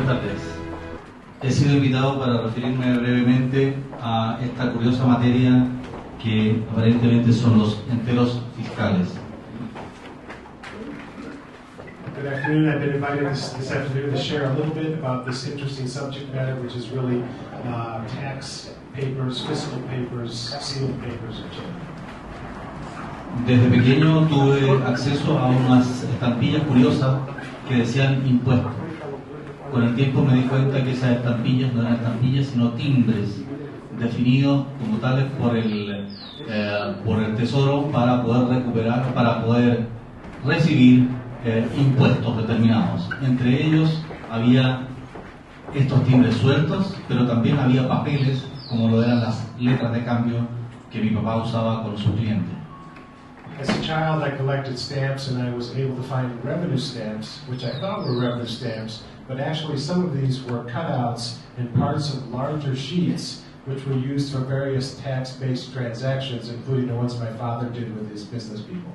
Buenas tardes. He sido invitado para referirme brevemente a esta curiosa materia que aparentemente son los enteros fiscales. Good afternoon. I've been invited this afternoon to share a little bit about this interesting subject matter, which is really tax papers, fiscal papers, sealed papers in Chile. Desde pequeño tuve acceso a unas estampillas curiosas que decían impuestos. Con el tiempo me di cuenta que esas estampillas no eran estampillas, sino timbres definidos como tales por el Tesoro para poder recuperar, para poder recibir impuestos determinados. Entre ellos había estos timbres sueltos, pero también había papeles, como lo eran las letras de cambio que mi papá usaba con sus clientes. As a child, I collected stamps, and I was able to find revenue stamps, which I thought were revenue stamps, but actually some of these were cutouts and parts of larger sheets, which were used for various tax-based transactions, including the ones my father did with his business people.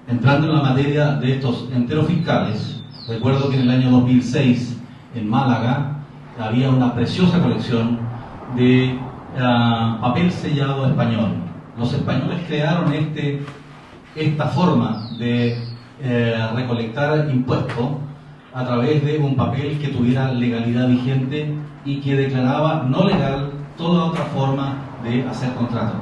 Entrando en la materia de estos enteros fiscales, recuerdo que en el año 2006 en Málaga había una preciosa colección de papel sellado español. Los españoles crearon esta forma de recolectar impuestos a través de un papel que tuviera legalidad vigente y que declaraba no legal toda otra forma de hacer contrato.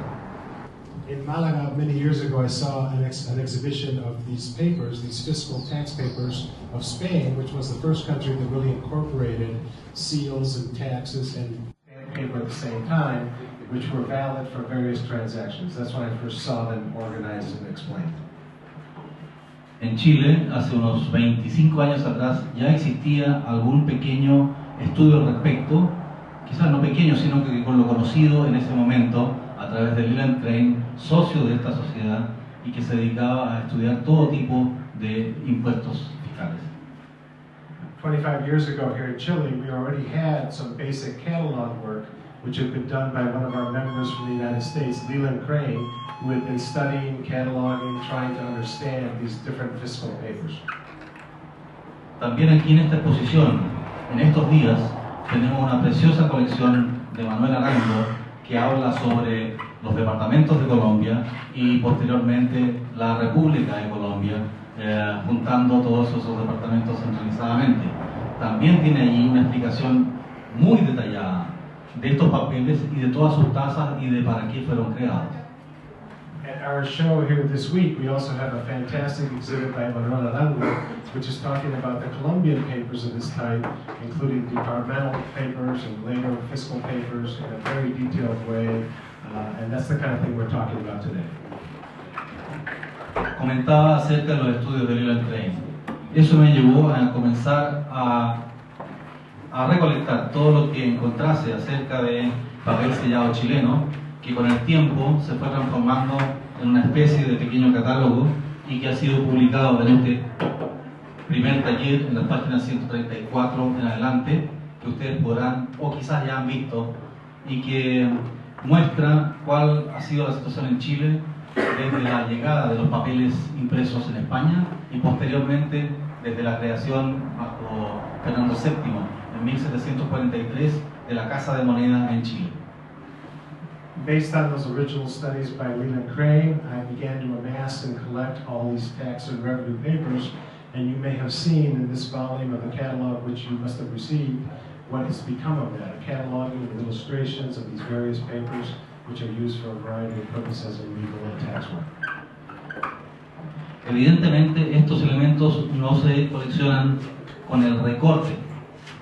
In Malaga, many years ago, I saw an exhibition of these papers, these fiscal tax papers of Spain, which was the first country that really incorporated seals and taxes and paper at the same time, which were valid for various transactions. That's when I first saw them organized and explained. En Chile, hace unos 25 años atrás, ya existía algún pequeño estudio al respecto, quizás no pequeño, sino que con lo conocido en ese momento, a través de Leland Crane, socio de esta sociedad, y que se dedicaba a estudiar todo tipo de impuestos fiscales. 25 years ago here in Chile, we already had some basic catalog work which had been done by one of our members from the United States, Leland Crane, who had been studying, cataloging, trying to understand these different fiscal papers. También aquí en esta exposición, en estos días, tenemos una preciosa colección de Manuel Arango que habla sobre los departamentos de Colombia y posteriormente la República de Colombia, juntando todos esos departamentos centralizadamente. También tiene allí una explicación muy detallada de estos papeles y de todas sus tasas y de para qué fueron creados. At our show here this week, we also have a fantastic exhibit by Manuel Arango, which is talking about the Colombian papers of this type, including departmental papers and later fiscal papers in a very detailed way, and that's the kind of thing we're talking about today. Comentaba acerca de los estudios de Leland Crane. Eso me llevó a comenzar a recolectar todo lo que encontrase acerca de papel sellado chileno, que con el tiempo se fue transformando en una especie de pequeño catálogo y que ha sido publicado en este primer taller en las páginas 134 en adelante, que ustedes podrán o quizás ya han visto, y que muestra cuál ha sido la situación en Chile desde la llegada de los papeles impresos en España y posteriormente desde la creación bajo Fernando VII en 1743 de la Casa de Moneda en Chile. Based on those original studies by Leland Crane, I began to amass and collect all these tax and revenue papers, and you may have seen in this volume of the catalog, which you must have received, what has become of that, a cataloging of illustrations of these various papers, which are used for a variety of purposes in legal and tax work. Evidentemente, estos elementos no se coleccionan con el recorte,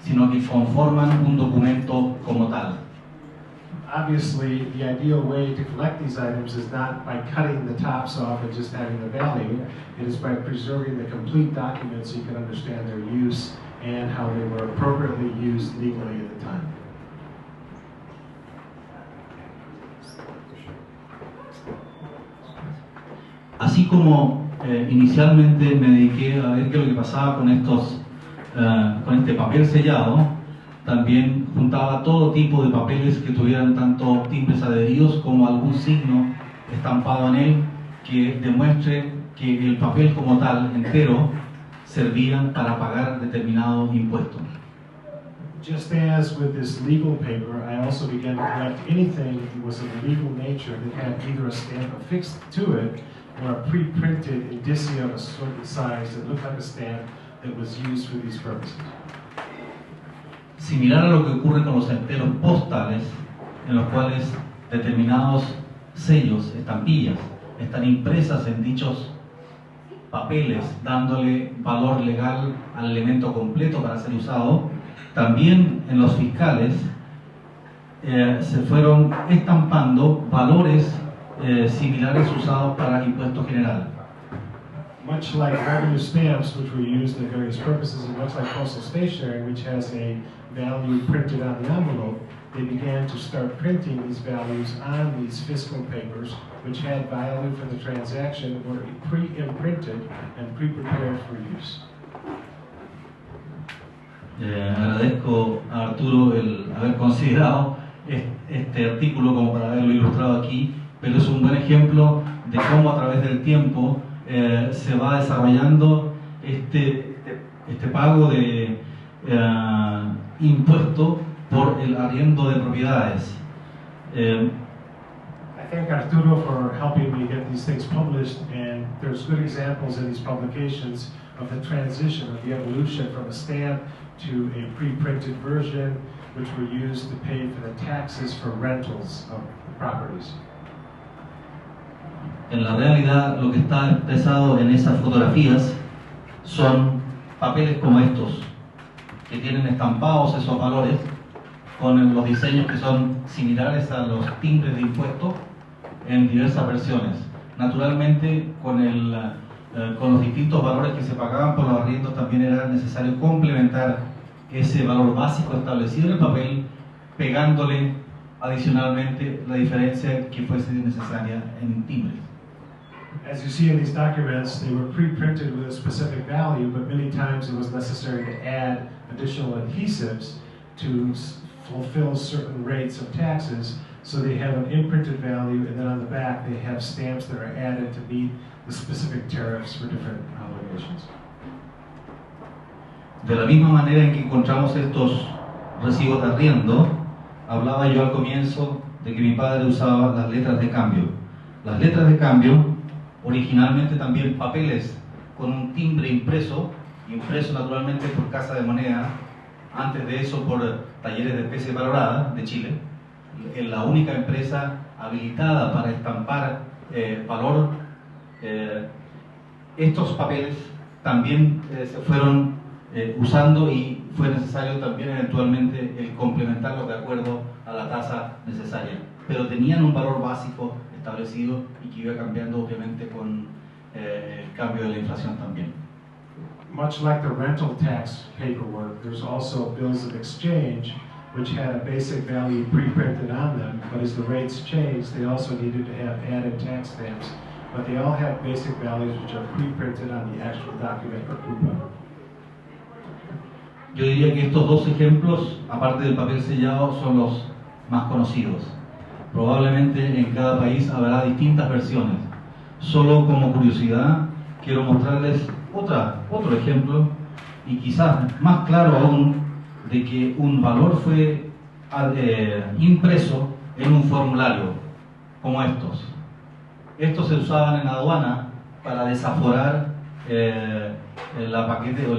sino que conforman un documento como tal. Obviously, the ideal way to collect these items is not by cutting the tops off and just having the value. It is by preserving the complete document so you can understand their use and how they were appropriately used legally at the time. Así como inicialmente me dediqué a ver qué es lo que pasaba con este papel sellado, también juntaba todo tipo de papeles que tuvieran tanto timbres adheridos como algún signo estampado en él que demuestre que el papel como tal entero servía para pagar determinados impuestos. Just as with this legal paper, I also began to collect anything that was of a legal nature that had either a stamp affixed to it or a pre-printed indicia of a certain size that looked like a stamp that was used for these purposes. Similar a lo que ocurre con los enteros postales, en los cuales determinados sellos, estampillas, están impresas en dichos papeles, dándole valor legal al elemento completo para ser usado. También en los fiscales se fueron estampando valores similares usados para impuesto general. Much like revenue stamps, which were used in various purposes, and much like postal stationery, which has a value printed on the envelope, they began to start printing these values on these fiscal papers, which had value for the transaction, were pre-imprinted and pre-prepared for use. Agradezco a Arturo el haber considerado este artículo como para haberlo ilustrado aquí, pero es un buen ejemplo de cómo a través del tiempo se va desarrollando este pago de impuesto por el arriendo de propiedades. I thank Arturo for helping me get these things published, and there's good examples in these publications of the transition, of the evolution from a stamp to a pre-printed version, which were used to pay for the taxes for rentals of properties. En la realidad, lo que está expresado en esas fotografías son papeles como estos, que tienen estampados esos valores con los diseños que son similares a los timbres de impuestos en diversas versiones. Naturalmente, con los distintos valores que se pagaban por los arriendos, también era necesario complementar ese valor básico establecido en el papel, pegándole adicionalmente la diferencia que fuese necesaria en timbres. As you see in these documents, they were pre-printed with a specific value, but many times it was necessary to add additional adhesives to fulfill certain rates of taxes. So they have an imprinted value, and then on the back they have stamps that are added to meet the specific tariffs for different obligations. De la misma manera en que encontramos estos recibos de arriendo, hablaba yo al comienzo de que mi padre usaba las letras de cambio. Las letras de cambio, originalmente también papeles con un timbre impreso naturalmente por Casa de Moneda, antes de eso por Talleres de Especies Valoradas de Chile, la única empresa habilitada para estampar valor. Estos papeles también se fueron usando y fue necesario también eventualmente el complementarlos de acuerdo a la tasa necesaria, pero tenían un valor básico establecido y que iba cambiando obviamente con el cambio de la inflación también. Much like the rental tax paperwork, there's also bills of exchange which had a basic value pre-printed on them, but as the rates changed, they also needed to have added tax stamps, but they all have basic values which are pre-printed on the actual document or coupon. Yo diría que estos dos ejemplos, aparte del papel sellado, son los más conocidos. Probablemente en cada país habrá distintas versiones. Solo como curiosidad, quiero mostrarles otro ejemplo, y quizás más claro aún, de que un valor fue impreso en un formulario, como estos. Estos se usaban en aduana para desaforar el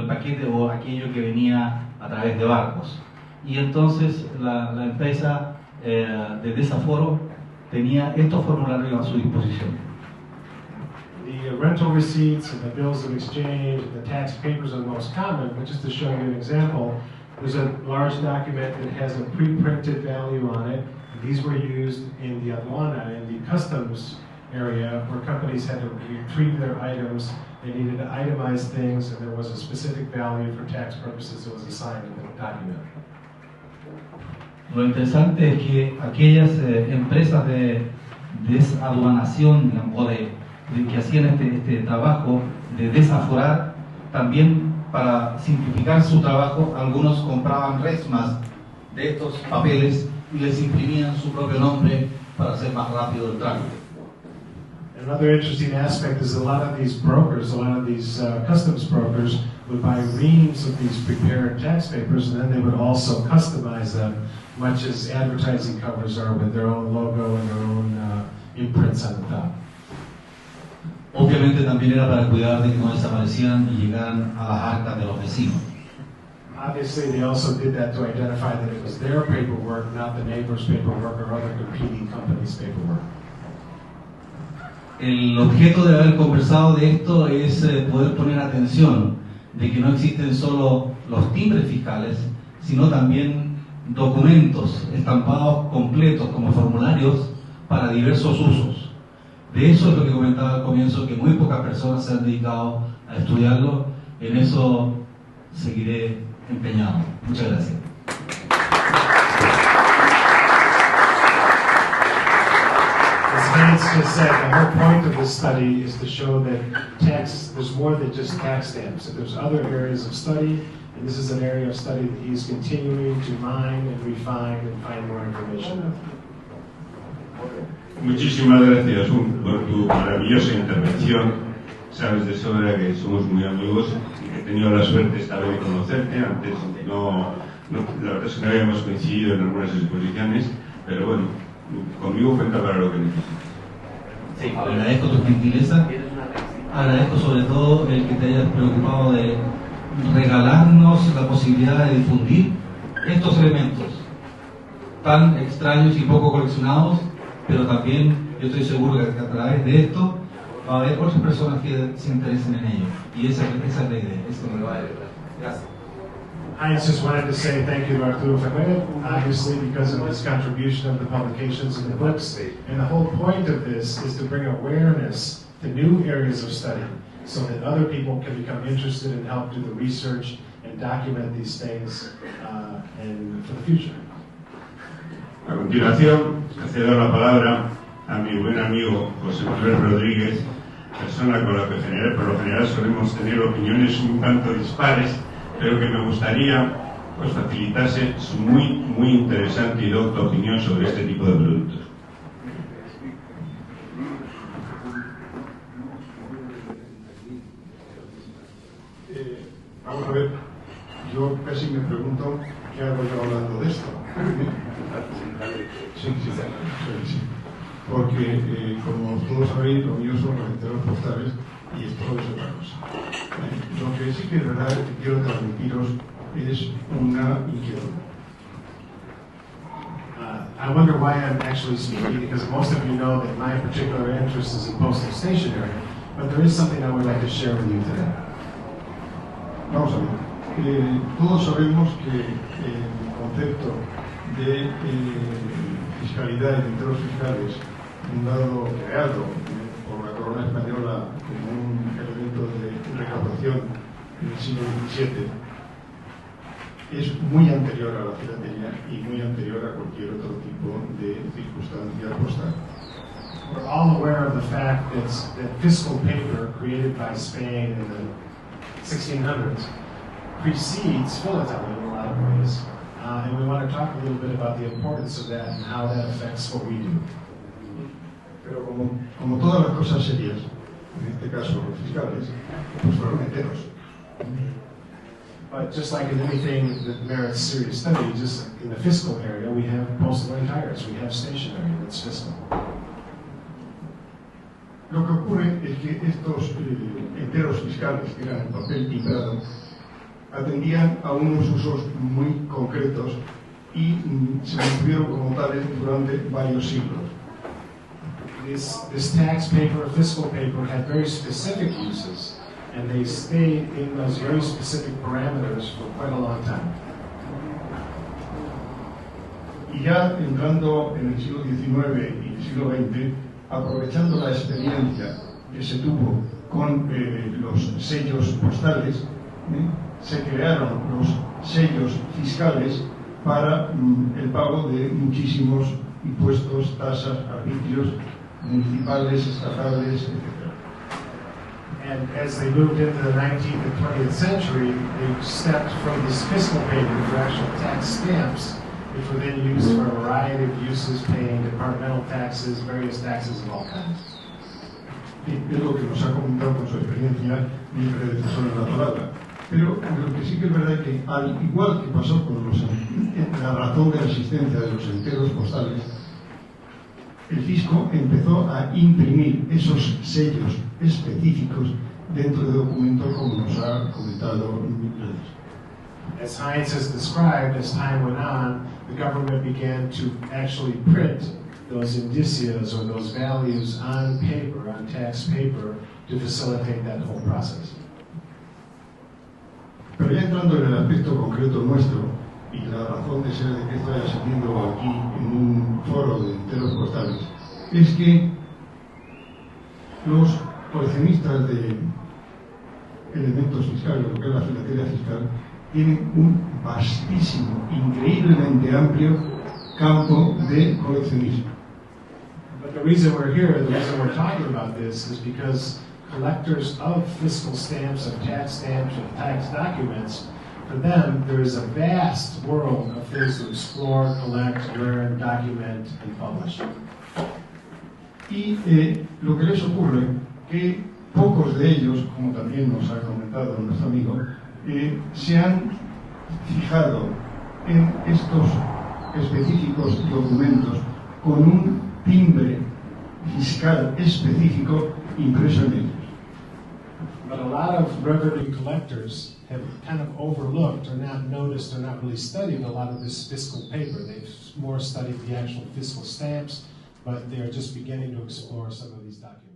paquete o aquello que venía a través de barcos. Y entonces la empresa de desaforo tenía estos formularios a su disposición. The rental receipts and the bills of exchange and the tax papers are the most common, but just to show you an example, there's a large document that has a pre-printed value on it. These were used in the aduana, in the customs area, where companies had to retrieve their items. They needed to itemize things, and there was a specific value for tax purposes that was assigned to the document. Lo interesante es que aquellas empresas de desaduanación, o que hacían este trabajo de desaforar, también para simplificar su trabajo, algunos compraban resmas de estos papeles y les imprimían su propio nombre para hacer más rápido el trámite. Another interesting aspect is a lot of these brokers, a lot of these customs brokers would buy reams of these prepared tax papers, and then they would also customize them, much as advertising covers are, with their own logo and their own imprints on the top. Obviamente también era para cuidar de que no desaparecieran y llegaran a las arcas de los vecinos. Obviously, they also did that to identify that it was their paperwork, not the neighbor's paperwork or other competing companies' paperwork. El objeto de haber conversado de esto es poder poner atención de que no existen solo los timbres fiscales, sino también documentos estampados completos como formularios para diversos usos. De eso es lo que comentaba al comienzo, que muy pocas personas se han dedicado a estudiarlo. En eso seguiré empeñado. Muchas gracias. As Vance just said, the whole point of this study is to show that there's more than just tax stamps. That there's other areas of study, and this is an area of study that he's continuing to mine and refine and find more information. Muchísimas gracias por tu maravillosa intervención. Sabes de sobra que somos muy amigos y que he tenido la suerte esta vez de conocerte. Antes la verdad es que no habíamos coincidido en algunas exposiciones, pero bueno, conmigo cuenta para lo que necesites. Sí, agradezco tu gentileza. Agradezco sobre todo el que te hayas preocupado de regalarnos la posibilidad de difundir estos elementos tan extraños y poco coleccionados, pero también yo estoy seguro que a través de esto va a haber otras personas que se interesen en ello. Y esa es la idea, eso es lo que va a haber. Gracias. I just wanted to say thank you to Arturo Ferrer, obviously because of his contribution of the publications and the books. And the whole point of this is to bring awareness to new areas of study so that other people can become interested and help do the research and document these things and for the future. A continuación, cedo la palabra a mi buen amigo José Manuel Rodríguez, persona con la que por lo general solemos tener opiniones un tanto dispares, pero que me gustaría pues facilitarse su muy interesante y docta opinión sobre este tipo de productos. Vamos a ver, yo casi me pregunto qué hago yo hablando de esto. Sí. Porque, como todos sabéis, lo mío son los enteros postales y esto es otra cosa. Lo que sí que es verdad que quiero transmitiros es una inquietud. I wonder why I'm actually speaking, because most of you know that my particular interest is in postal stationery, but there is something I would like to share with you today. Vamos a ver, todos sabemos que el concepto de fiscalidad y de enteros fiscales, creado por la corona española como un elemento de recaudación en el siglo XVII, es muy anterior a la filatelía y muy anterior a cualquier otro tipo de circunstancia postal. We're all aware of the fact that fiscal paper created by Spain in the 1600s precedes philately in a lot of ways. And we want to talk a little bit about the importance of that and how that affects what we do. Pero como todas las cosas serias, en este caso los fiscales, pues fueron enteros. But just like in anything that merits serious study, just in the fiscal area, we have postal entires, we have stationery that's fiscal. Lo que ocurre es que estos enteros fiscales, que eran en papel timbrado, atendían a unos usos muy concretos y se mantuvieron como tales durante varios siglos. This tax paper, fiscal paper, had very specific uses, and they stayed in those very specific parameters for quite a long time. Y ya entrando en el siglo XIX y el siglo XX, aprovechando la experiencia que se tuvo con los sellos postales, se crearon los sellos fiscales para el pago de muchísimos impuestos, tasas, arbitrios municipales, estatales, etc. And as they moved into the 19th and 20th century, they stepped from this fiscal payment for actual tax stamps, which were then used for a variety of uses, paying departmental taxes, various taxes of all kinds. es lo que nos ha comentado con su experiencia mi predecesor en la palabra. Pero lo que sí que es verdad es que, al igual que pasó con la razón de la existencia de los enteros postales, el fisco empezó a imprimir esos sellos específicos dentro de documentos, como nos ha comentado Luis. As Heinz has described, as time went on, the government began to actually print those indicias or those values on paper, on tax paper, to facilitate that whole process. Pero ya entrando en el aspecto concreto nuestro, y la razón de ser de que estoy asistiendo aquí en un foro de enteros postales, es que los coleccionistas de elementos fiscales, lo que es la filatelia fiscal, tienen un vastísimo, increíblemente amplio campo de coleccionismo. But the reason we're here, the reason we're talking about this, is because collectors of fiscal stamps, of tax documents, for them, there is a vast world of things to explore, collect, learn, document, and publish. Y lo que les ocurre, que pocos de ellos, como también nos ha comentado nuestro amigo, se han fijado en estos específicos documentos con un timbre fiscal específico impreso en ellos. But a lot of revenue collectors have kind of overlooked or not noticed or not really studied a lot of this fiscal paper. They've more studied the actual fiscal stamps, but they're just beginning to explore some of these documents.